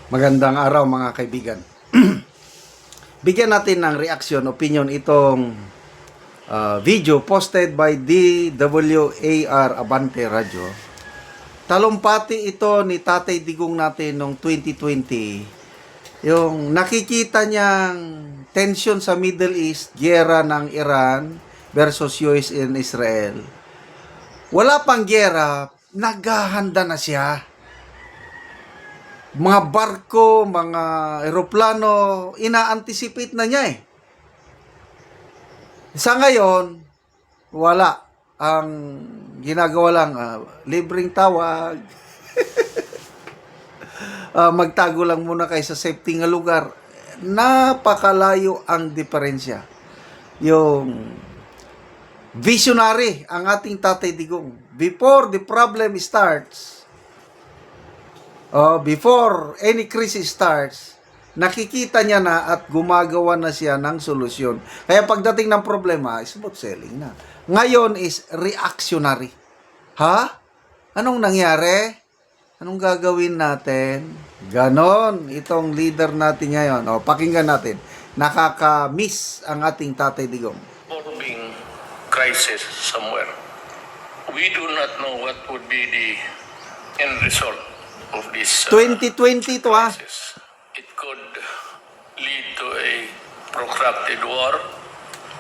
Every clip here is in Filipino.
Magandang araw mga kaibigan. Bigyan natin ng reaction, opinion itong video posted by DWAR Abante Radio. Talumpati ito ni Tatay Digong natin noong 2020. Yung nakikita niyang tension sa Middle East, giyera ng Iran versus US and Israel. Wala pang giyera, naghahanda na siya. Mga barko, mga eroplano, ina-anticipate na niya eh. Sa ngayon, wala. Ang ginagawa lang, libreng tawag. Magtago lang muna kayo sa safety nga lugar. Napakalayo ang diferensya. Yung visionary ang ating Tatay Digong. Before the problem starts, before any crisis starts, nakikita niya na at gumagawa na siya ng solusyon. Kaya pagdating ng problema, smooth sailing na. Ngayon is reactionary. Ha? Anong nangyari? Anong gagawin natin? Ganon, itong leader natin ngayon. Pakinggan natin. Nakaka-miss ang ating Tatay Digong. Involving crisis somewhere. We do not know what would be the end result of this 2020 to ha. crisis. It could lead to a protracted war.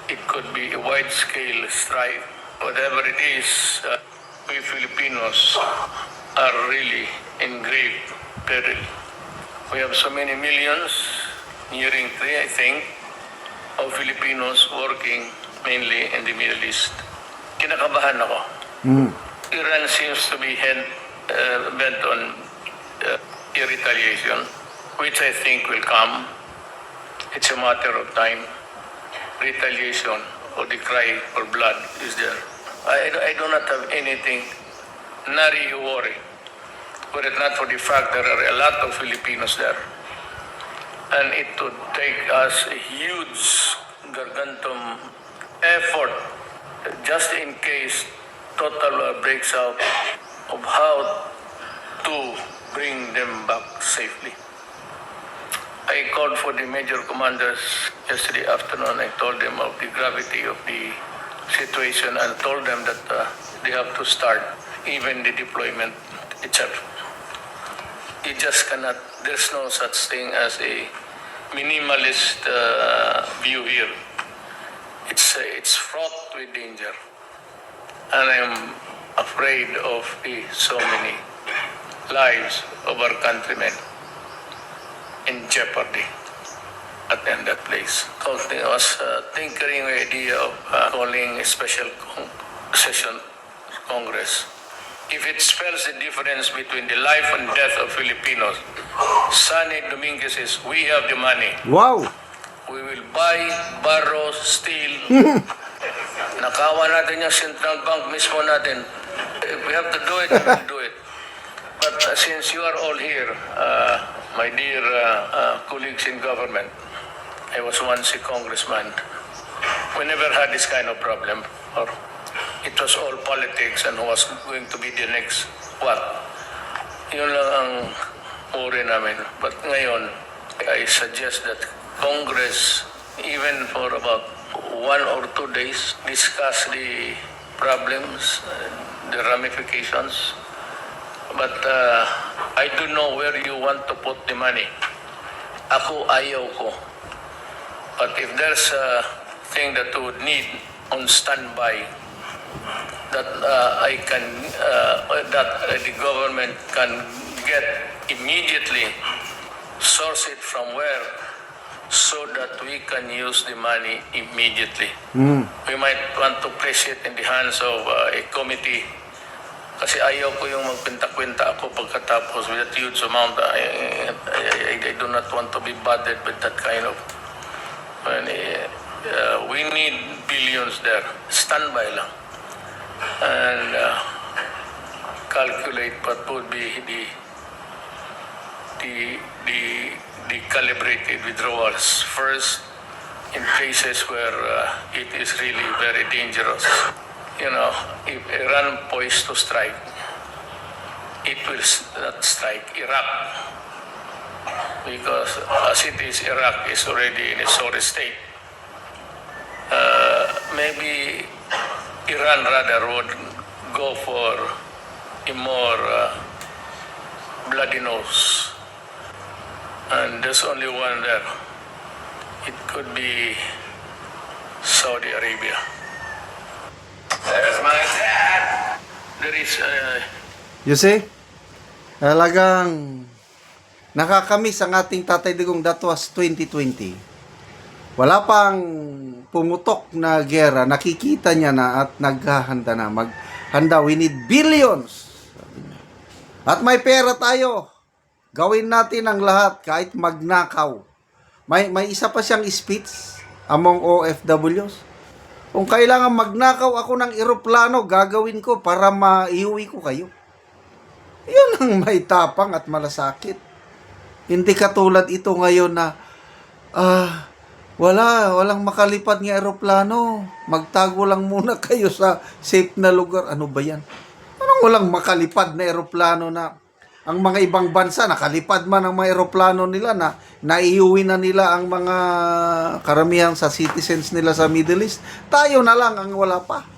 It could be a wide-scale strike. Whatever it is, we Filipinos are really in grave peril. We have so many millions, nearing 3, I think, of Filipinos working mainly in the Middle East. Kinakabahan ako. Iran seems to be bent on a retaliation, which I think will come. It's a matter of time. Retaliation or the cry for blood is there. I do not have anything, nary worry, were it not for the fact there are a lot of Filipinos there. And it would take us a huge gargantum effort just in case total war breaks out of how to bring them back safely. I called for the major commanders yesterday afternoon. I told them of the gravity of the situation and told them that they have to start even the deployment itself. You just cannot, there's no such thing as a minimalist view here. It's fraught with danger. And I'm afraid of the so many lives of our countrymen in jeopardy at that place. I was tinkering with the idea of calling a special session Congress. If it spells the difference between the life and death of Filipinos, Sonny Dominguez says, we have the money. Wow! We will buy, borrow, steal. Nakawa natin yung central bank mismo natin. If we have to do it, we will do it. But since you are all here, my dear colleagues in government, I was once a congressman. We never had this kind of problem. Or it was all politics and who was going to be the next what. Yun lang ang uri namin. But ngayon, I suggest that Congress, even for about 1 or 2 days, discuss the problems, the ramifications. But I don't know where you want to put the money. Ako, ayaw ko. But if there's a thing that would need on standby, that I can, that the government can get immediately, source it from where, so that we can use the money immediately. We might want to place it in the hands of a committee. Kasi ayaw ko yung magpinta-kwenta ako pagkatapos with that huge amount. I do not want to be bothered with that kind of... we need billions there. Standby lang. And calculate what would be the calibrated withdrawals. First, in places where it is really very dangerous. You know, if Iran poised to strike, it will not strike Iraq. because as it is, Iraq is already in a sorry state. Maybe Iran rather would go for a more bloody nose. And there's only one there. It could be Saudi Arabia. There's my dad. There is You see? Talagang nakakamiss ang ating Tatay Digong. That was 2020. Wala pang pumutok na gera. Nakikita niya na at naghahanda na. Maghanda. We need billions. At may pera tayo. Gawin natin ang lahat kahit magnakaw. May isa pa siyang speech among OFWs. Kung kailangan magnakaw ako ng eroplano, gagawin ko para maiuwi ko kayo. Yun ang may tapang at malasakit. Hindi katulad ito ngayon na, walang makalipad ng eroplano. Magtago lang muna kayo sa safe na lugar. Ano ba yan? Anong walang makalipad na eroplano na ang mga ibang bansa, nakalipad man ang mga eroplano nila na naiuwi na nila ang mga karamihan sa citizens nila sa Middle East. Tayo na lang ang wala pa.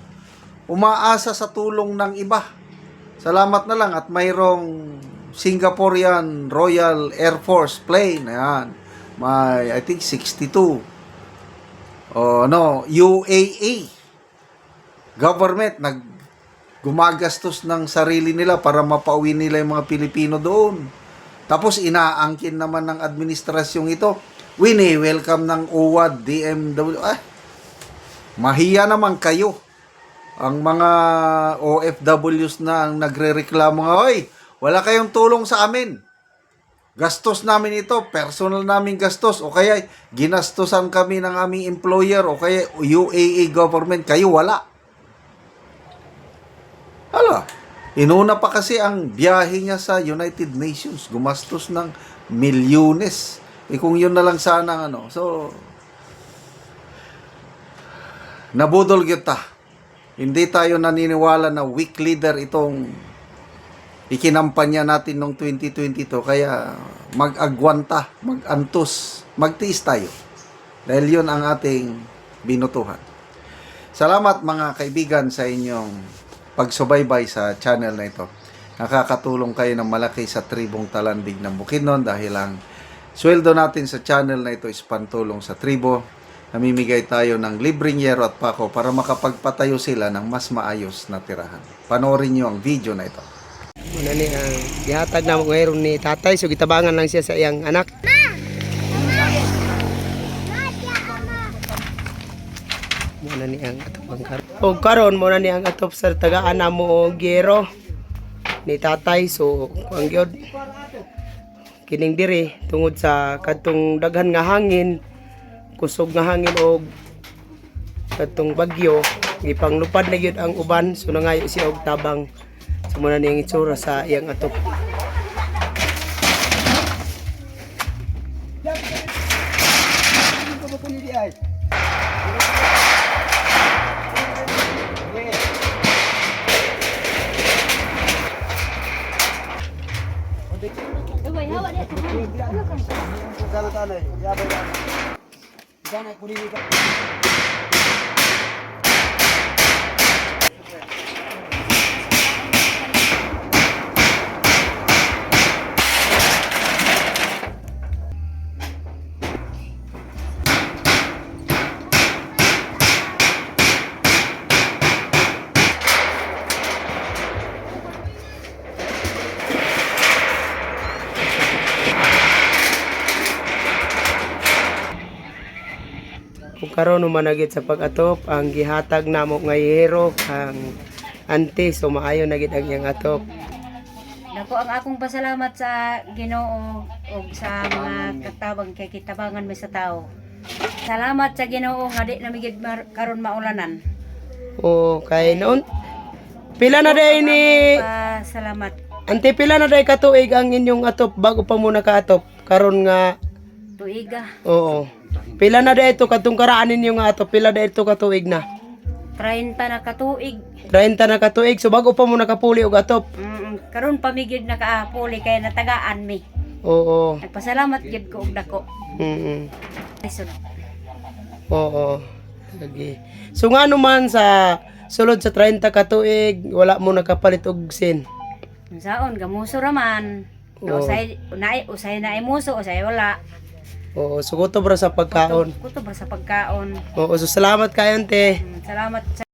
Umaasa sa tulong ng iba. Salamat na lang at mayroong Singaporean Royal Air Force plane. Ayan. May, I think, 62. UAE. Government, gumagastos ng sarili nila para mapauwi nila yung mga Pilipino doon. Tapos inaangkin naman ng administrasyong ito. Welcome ng UWAD, DMW. Mahiya naman kayo. Ang mga OFWs na ang nagrereklamo nga, "Hoy, wala kayong tulong sa amin. Gastos namin ito, personal namin gastos, o kaya ginastosan kami ng aming employer, o kaya UAE government, kayo wala." Hala, inuna pa kasi ang biyahe niya sa United Nations. Gumastos ng milyones. Kung yun na lang sana So, nabudol kita. Hindi tayo naniniwala na weak leader itong ikinampanya natin noong 2022. Kaya mag-agwanta, mag-antos, magtiis tayo. Dahil yun ang ating binutuhan. Salamat mga kaibigan sa inyong pagsubaybay sa channel na ito. Nakakatulong kayo ng malaki sa tribong Talandig ng Bukidnon dahil ang sweldo natin sa channel na ito is pantulong sa tribo. Namimigay tayo ng libreng yero at pako para makapagpatayo sila ng mas maayos na tirahan. Panoorin nyo ang video na ito. Muna ni ang gihatag na mo ngayon ni tatay, so gitabangan lang siya sa iyang anak. Muna ni ang atop ang karon. O karon muna ni ang atop sa tagaan na mo gero ni tatay, so ang gyud kining diri tungod sa kadtong daghan nga hangin, kusog nga hangin og kadtong bagyo, gipanglupad na gyud ang uban, so nangayo siya og tabang. So muna ni ang itsura sa iyang atop. Kung karon managit sa pag-atop ang gihatag namo nga yero ang ante, so maayo na gid ang iyang atop. Dako ang akong pasalamat sa Ginoo o sa mga katabang kay kitabangan mi sa tao. Salamat sa Ginoo nga di nami gid karon maulanan. O kay noon pila na day ni Salamat. ante, pila na day katuig ang inyong atop bago pa mo nakaatop karon nga? Tuiga. Oo. Pila na day ito katong karaan ninyo nga atop, pila day ito katuig na? 30 na katuig. 30 na katuig, so bago pa mo nakapuli og atop. Karon pamigid na kaapuli kay natagaan mi. Oo. Nagpasalamat gyud ko og dako. Lisod. Oo. Lagi. So nga naman sa sulod sa 30 ka tuig, wala mo nakapalit og sin. Unsaon gamuso raman. Oo. Usay na imuso, usay wala. Oo, suguto bra sa pagkaon. Kuto ba sa pagkaon. Oo, so salamat kayo, te. Salamat sa